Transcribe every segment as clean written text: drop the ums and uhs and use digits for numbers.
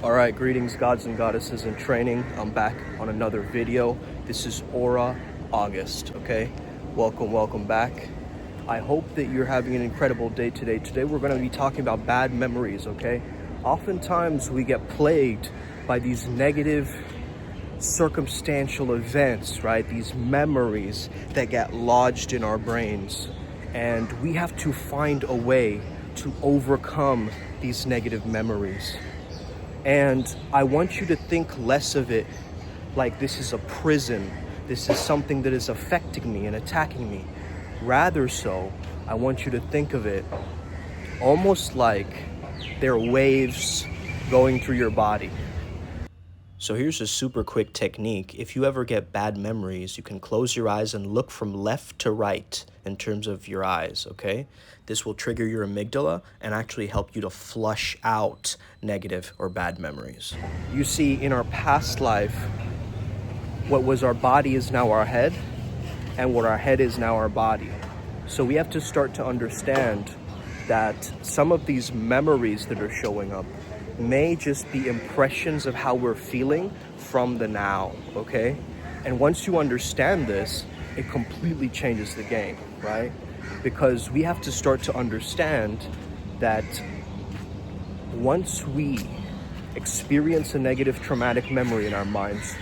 All right, greetings gods and goddesses in training. I'm back on another video. This is Aura August, okay? Welcome back. I hope that you're having an incredible day today. Today we're going to be talking about bad memories, okay? Oftentimes we get plagued by these negative circumstantial events, right? These memories that get lodged in our brains. And we have to find a way to overcome these negative memories. And I want you to think less of it like this is a prison. This is something that is affecting me and attacking me. Rather so, I want you to think of it almost like they're waves going through your body. So here's a super quick technique. If you ever get bad memories, you can close your eyes and look from left to right in terms of your eyes, okay? This will trigger your amygdala and actually help you to flush out negative or bad memories. You see, in our past life, what was our body is now our head, and what our head is now our body. So we have to start to understand that some of these memories that are showing up may just be impressions of how we're feeling from the now, okay? And once you understand this, it completely changes the game, right? Because we have to start to understand that once we experience a negative traumatic memory in our minds,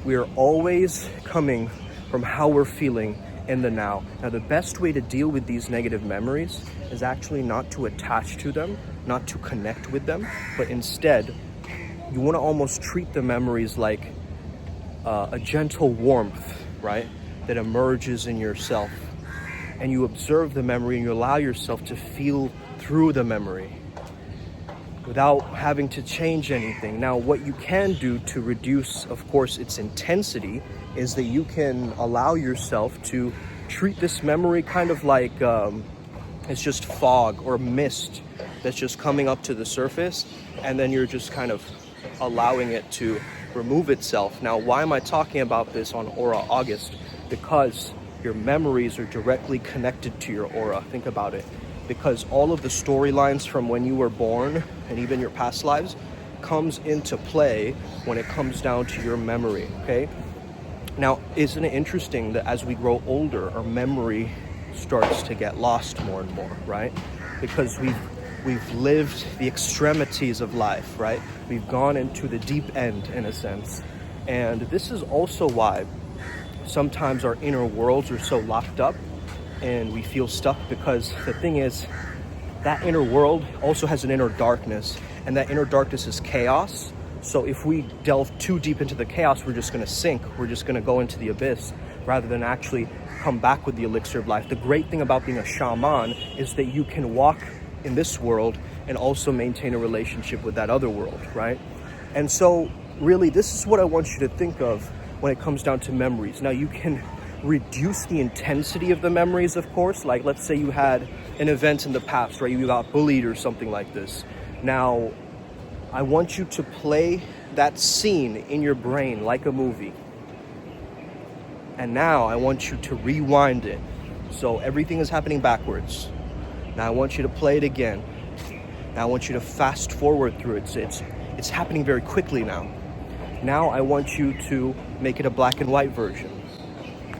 we are always coming from how we're feeling in the now. Now, the best way to deal with these negative memories is actually not to attach to them, not to connect with them, but instead, you want to almost treat the memories like a gentle warmth, right? That emerges in yourself. And you observe the memory and you allow yourself to feel through the memory without having to change anything. Now, what you can do to reduce, of course, its intensity is that you can allow yourself to treat this memory kind of like it's just fog or mist that's just coming up to the surface, and then you're just kind of allowing it to remove itself. Now, why am I talking about this on Aura August? Because your memories are directly connected to your aura. Think about it. Because all of the storylines from when you were born and even your past lives comes into play when it comes down to your memory, okay? Now, isn't it interesting that as we grow older, our memory starts to get lost more and more, right? Because we've lived the extremities of life, right? We've gone into the deep end, in a sense. And this is also why sometimes our inner worlds are so locked up and we feel stuck, because the thing is, that inner world also has an inner darkness, and that inner darkness is chaos. So if we delve too deep into the chaos, we're just going to sink. We're just going to go into the abyss rather than actually come back with the elixir of life. The great thing about being a shaman is that you can walk in this world and also maintain a relationship with that other world, right? And so really, this is what I want you to think of when it comes down to memories. Now, you can reduce the intensity of the memories, of course. Like, let's say you had an event in the past, right? You got bullied or something like this. Now, I want you to play that scene in your brain like a movie. And now I want you to rewind it. So everything is happening backwards. Now I want you to play it again. Now I want you to fast forward through it. It's happening very quickly now. Now I want you to make it a black and white version.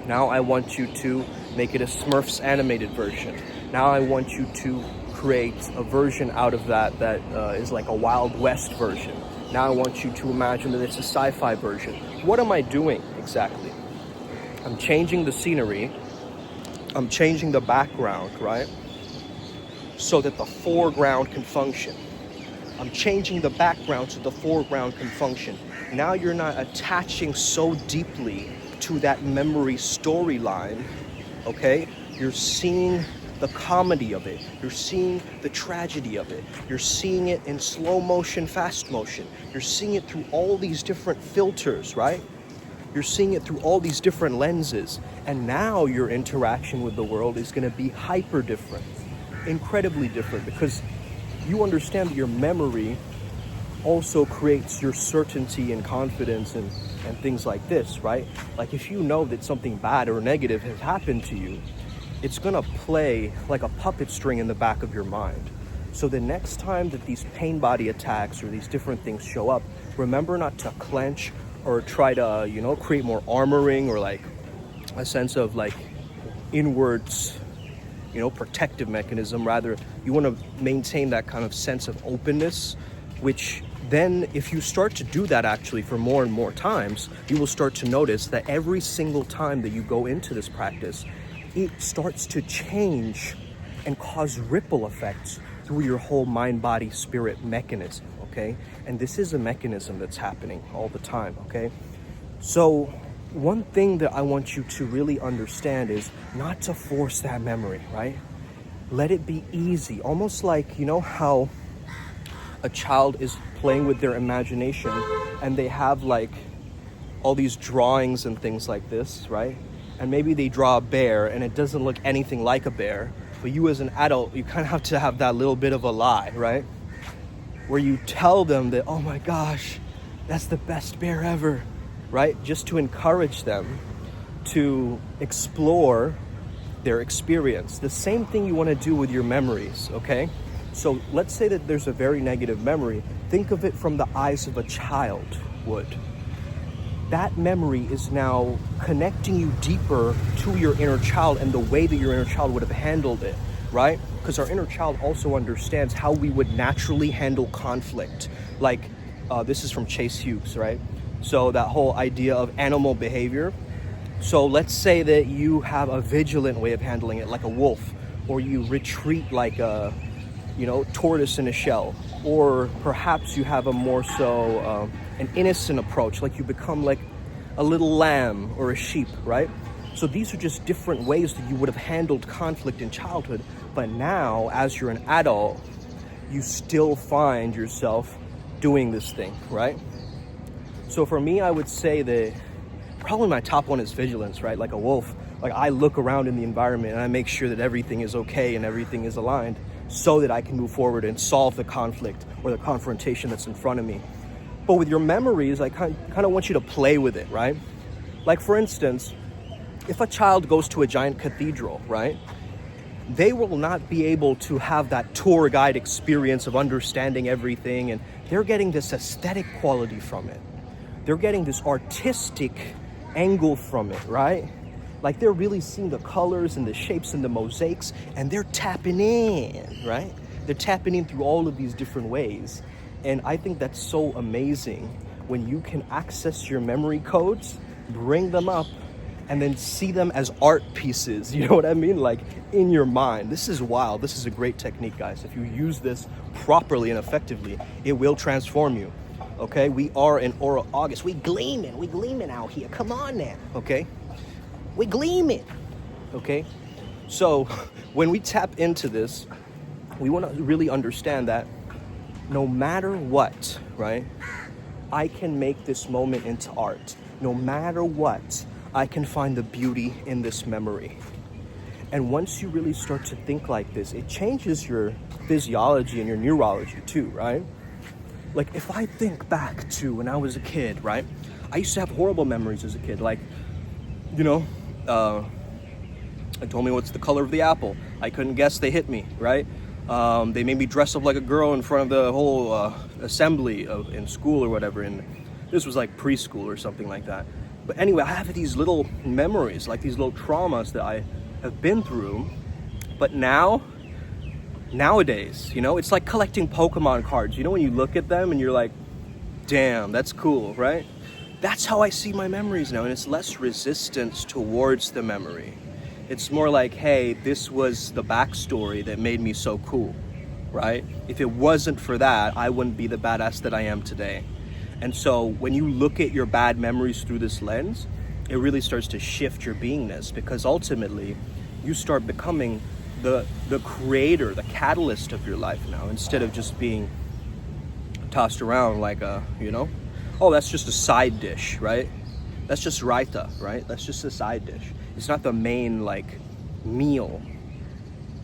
Now I want you to make it a Smurfs animated version. Now I want you to create a version out of that is like a Wild West version. Now I want you to imagine that it's a sci-fi version. What am I doing exactly? I'm changing the scenery. I'm changing the background, right? So that the foreground can function. I'm changing the background so the foreground can function. Now you're not attaching so deeply to that memory storyline, okay? You're seeing the comedy of it. You're seeing the tragedy of it. You're seeing it in slow motion, fast motion. You're seeing it through all these different filters, right? You're seeing it through all these different lenses. And now your interaction with the world is going to be hyper different, incredibly different, because you understand that your memory also creates your certainty and confidence and things like this, right? Like, if you know that something bad or negative has happened to you, it's gonna play like a puppet string in the back of your mind. So the next time that these pain body attacks or these different things show up, remember not to clench or try to, you know, create more armoring or like a sense of like inwards, you know, protective mechanism. Rather, you want to maintain that kind of sense of openness, which then if you start to do that actually for more and more times, you will start to notice that every single time that you go into this practice, it starts to change and cause ripple effects through your whole mind, body, spirit mechanism, okay? And this is a mechanism that's happening all the time, okay? So one thing that I want you to really understand is not to force that memory, right? Let it be easy, almost like, you know how a child is playing with their imagination and they have like all these drawings and things like this, right? And maybe they draw a bear and it doesn't look anything like a bear, but you as an adult, you kind of have to have that little bit of a lie, right? Where you tell them that, oh my gosh, that's the best bear ever, right? Just to encourage them to explore their experience. The same thing you want to do with your memories, okay? So let's say that there's a very negative memory. Think of it from the eyes of a child would. That memory is now connecting you deeper to your inner child and the way that your inner child would have handled it, right? Because our inner child also understands how we would naturally handle conflict. Like, this is from Chase Hughes, right? So that whole idea of animal behavior. So let's say that you have a vigilant way of handling it, like a wolf, or you retreat like a, you know, tortoise in a shell, or perhaps you have a more so an innocent approach, like you become like a little lamb or a sheep, right? So these are just different ways that you would have handled conflict in childhood, but now as you're an adult, you still find yourself doing this thing, right? So for me, I would say that probably my top one is vigilance, right? Like a wolf, like I look around in the environment and I make sure that everything is okay and everything is aligned, so that I can move forward and solve the conflict or the confrontation that's in front of me. But with your memories, I kind of want you to play with it, right? Like for instance, if a child goes to a giant cathedral, right? They will not be able to have that tour guide experience of understanding everything, and they're getting this aesthetic quality from it. They're getting this artistic angle from it, right? Like they're really seeing the colors and the shapes and the mosaics, and they're tapping in, right? They're tapping in through all of these different ways. And I think that's so amazing when you can access your memory codes, bring them up, and then see them as art pieces, you know what I mean? Like in your mind. This is wild. This is a great technique, guys. If you use this properly and effectively, it will transform you, okay? We are in Aura August. We gleaming out here. Come on now, okay? We gleaming, okay? So when we tap into this, we want to really understand that no matter what, right, I can make this moment into art. No matter what, I can find the beauty in this memory. And once you really start to think like this, it changes your physiology and your neurology too, right? Like if I think back to when I was a kid, right, I used to have horrible memories as a kid. Like, you know, they told me what's the color of the apple. I couldn't guess, they hit me, right? They made me dress up like a girl in front of the whole assembly in school or whatever. And this was like preschool or something like that. But anyway, I have these little memories, like these little traumas that I have been through. But nowadays, you know, it's like collecting Pokemon cards. You know, when you look at them and you're like, damn, that's cool, right? That's how I see my memories now. And it's less resistance towards the memory. It's more like, hey, this was the backstory that made me so cool, right? If it wasn't for that, I wouldn't be the badass that I am today. And so when you look at your bad memories through this lens, it really starts to shift your beingness, because ultimately you start becoming the creator, the catalyst of your life now, instead of just being tossed around like a, you know, oh, that's just a side dish, right? That's just raita, right? That's just a side dish. It's not the main, like, meal,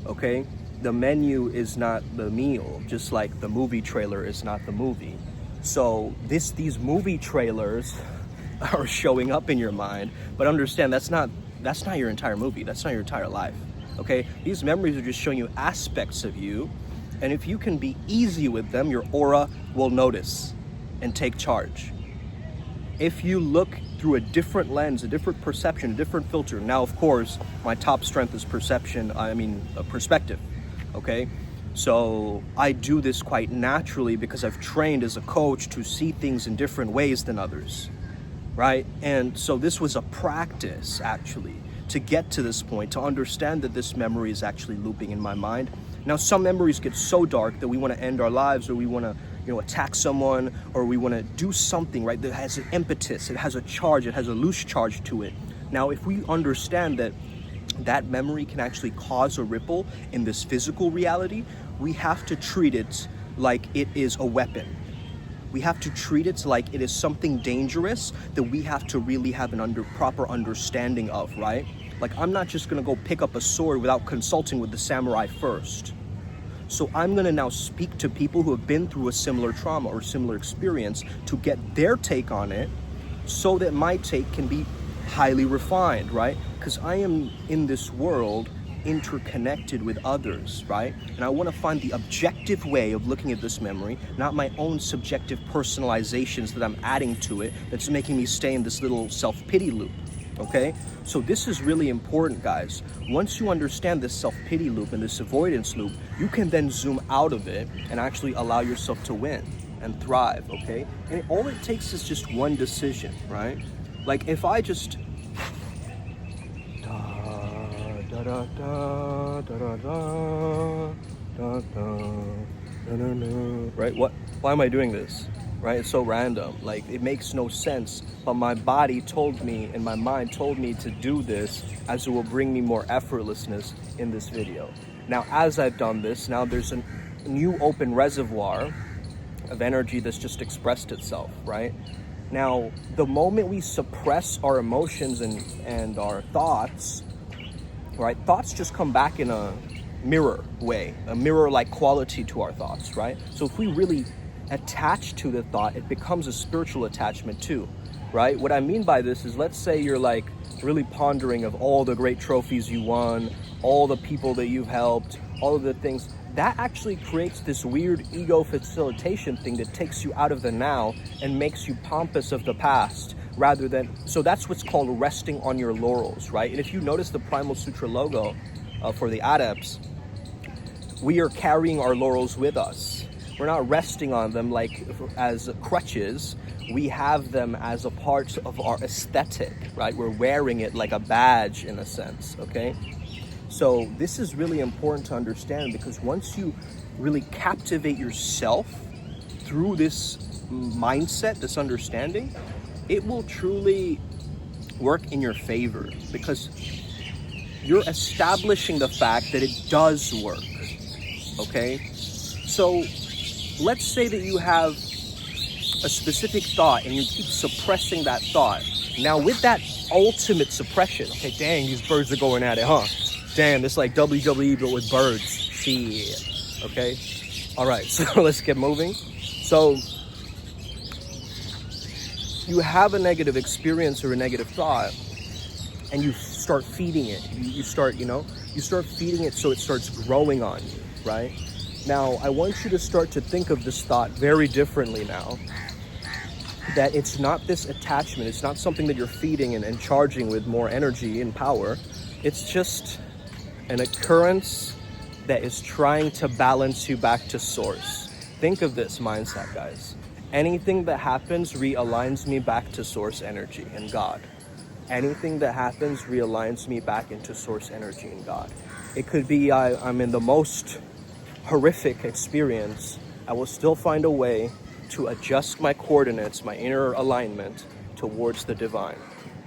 okay? The menu is not the meal, just like the movie trailer is not the movie. So these movie trailers are showing up in your mind, but understand that's not your entire movie. That's not your entire life, okay? These memories are just showing you aspects of you And if you can be easy with them, your aura will notice and take charge. If you look through a different lens, a different perception, a different filter. Now, of course, my top strength is perspective, okay? So I do this quite naturally because I've trained as a coach to see things in different ways than others, right? And so this was a practice, actually, to get to this point, to understand that this memory is actually looping in my mind. Now, some memories get so dark that we want to end our lives, or we want to attack someone, or we want to do something, right, that has an impetus, it has a charge, it has a loose charge to it. Now, if we understand that that memory can actually cause a ripple in this physical reality, we have to treat it like it is a weapon. We have to treat it like it is something dangerous that we have to really have proper understanding of, right? Like, I'm not just gonna go pick up a sword without consulting with the samurai first. So I'm gonna now speak to people who have been through a similar trauma or similar experience to get their take on it, so that my take can be highly refined, right? Because I am in this world interconnected with others, right? And I want to find the objective way of looking at this memory, not my own subjective personalizations that I'm adding to it that's making me stay in this little self-pity loop, okay? So this is really important, guys. Once you understand this self-pity loop and this avoidance loop, you can then zoom out of it and actually allow yourself to win and thrive, okay? And all it takes is just one decision, right? Like, if I just right? Why am I doing this? Right? It's so random. Like, it makes no sense. But my body told me and my mind told me to do this, as it will bring me more effortlessness in this video. Now, as I've done this, now there's a new open reservoir of energy that's just expressed itself, right? Now, the moment we suppress our emotions and our thoughts, right? Thoughts just come back in a mirror way, a mirror-like quality to our thoughts, right? So if we really attach to the thought, it becomes a spiritual attachment too, right? What I mean by this is, let's say you're like really pondering of all the great trophies you won, all the people that you've helped, all of the things. That actually creates this weird ego facilitation thing that takes you out of the now and makes you pompous of the past, rather than, so that's what's called resting on your laurels, right? And if you notice the Primal Sutra logo for the adepts, we are carrying our laurels with us. We're not resting on them like as crutches. We have them as a part of our aesthetic, right? We're wearing it like a badge in a sense, okay? So this is really important to understand, because once you really captivate yourself through this mindset, this understanding, it will truly work in your favor, because you're establishing the fact that it does work, okay? So let's say that you have a specific thought and you keep suppressing that thought. Now, with that ultimate suppression, okay, dang, these birds are going at it, huh? Damn, it's like WWE but with birds. Shit, okay? All right, so let's get moving. So you have a negative experience or a negative thought, and you start feeding it. You start feeding it so it starts growing on you, right? Now, I want you to start to think of this thought very differently now. That it's not this attachment, it's not something that you're feeding and charging with more energy and power. It's just an occurrence that is trying to balance you back to source. Think of this mindset, guys. Anything that happens realigns me back to source energy and God. Anything that happens realigns me back into source energy and God. It could be I'm in the most horrific experience. I will still find a way to adjust my coordinates, my inner alignment towards the divine.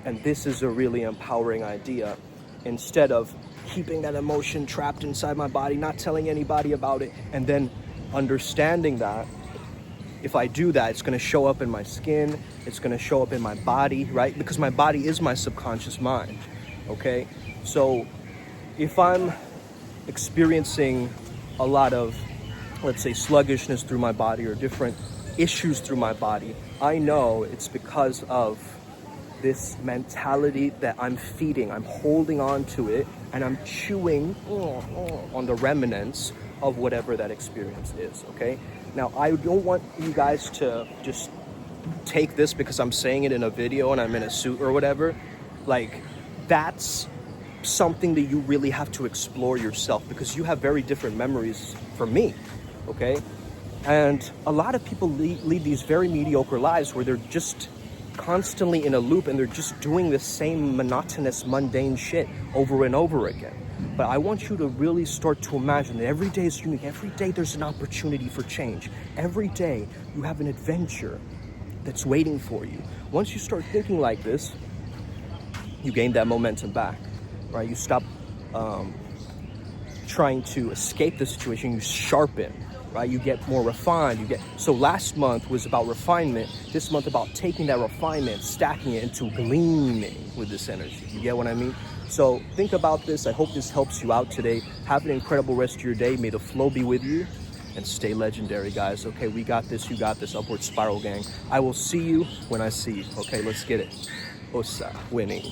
And this is a really empowering idea. Instead of keeping that emotion trapped inside my body, not telling anybody about it, and then understanding that if I do that, it's going to show up in my skin, it's going to show up in my body, right? Because my body is my subconscious mind, okay? So if I'm experiencing a lot of, let's say, sluggishness through my body or different issues through my body, I know it's because of this mentality that I'm feeding. I'm holding on to it and I'm chewing on the remnants of whatever that experience is, okay? Now, I don't want you guys to just take this because I'm saying it in a video and I'm in a suit or whatever. Like, that's something that you really have to explore yourself, because you have very different memories from me, okay? And a lot of people lead these very mediocre lives where they're just constantly in a loop and they're just doing the same monotonous, mundane shit over and over again. But I want you to really start to imagine that every day is unique. Every day there's an opportunity for change. Every day you have an adventure that's waiting for you. Once you start thinking like this, you gain that momentum back, right? You stop trying to escape the situation, you sharpen, right? You get more refined. So last month was about refinement. This month about taking that refinement, stacking it into gleaming with this energy. You get what I mean? So think about this. I hope this helps you out today. Have an incredible rest of your day. May the flow be with you, and stay legendary, guys. Okay, we got this. You got this. Upward Spiral gang. I will see you when I see you. Okay, let's get it. Osa, winning.